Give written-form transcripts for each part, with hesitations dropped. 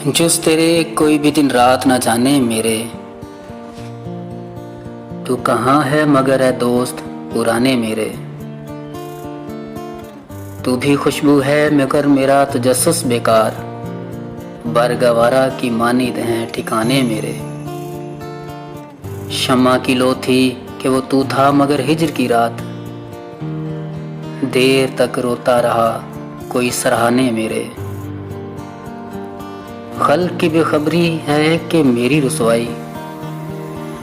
जुस तेरे कोई भी दिन रात न जाने मेरे, तू कहाँ है मगर है दोस्त पुराने मेरे। तू भी खुशबू है मगर मेरा तजस्सुस बेकार, बरगवारा की मानिद हैं ठिकाने मेरे। शम्मा की लो थी कि वो तू था मगर हिज्र की रात, देर तक रोता रहा कोई सराहने मेरे। खल्क की बेखबरी है कि मेरी रुसवाई,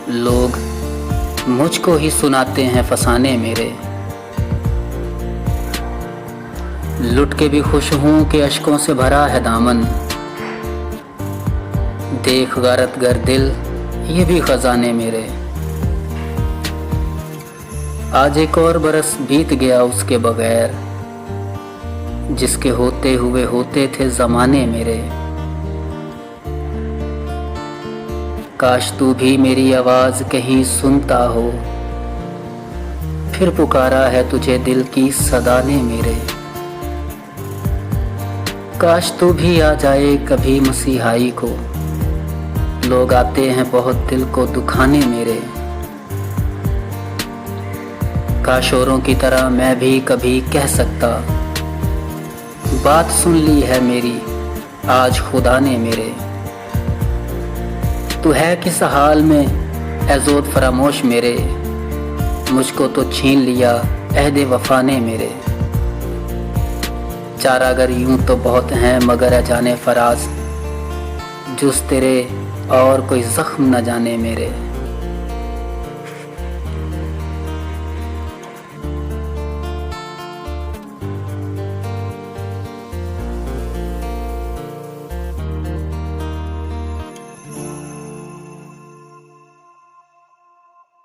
लोग मुझको ही सुनाते हैं फसाने मेरे। लुट के भी खुश हूँ कि अश्कों से भरा है दामन, देख गारत गर दिल ये भी खजाने मेरे। आज एक और बरस बीत गया उसके बगैर, जिसके होते हुए होते थे ज़माने मेरे। काश तू भी मेरी आवाज़ कहीं सुनता हो, फिर पुकारा है तुझे दिल की सदा ने मेरे। काश तू भी आ जाए कभी मसीहाई को, लोग आते हैं बहुत दिल को दुखाने मेरे। काश औरों की तरह मैं भी कभी कह सकता, बात सुन ली है मेरी आज खुदा ने मेरे। तू है किस हाल में ऐ ज़ोद फरामोश मेरे, मुझको तो छीन लिया अहद वफा ने मेरे। चारागर यूं तो बहुत हैं मगर जाने फराज, जुस तेरे और कोई ज़ख्म न जाने मेरे।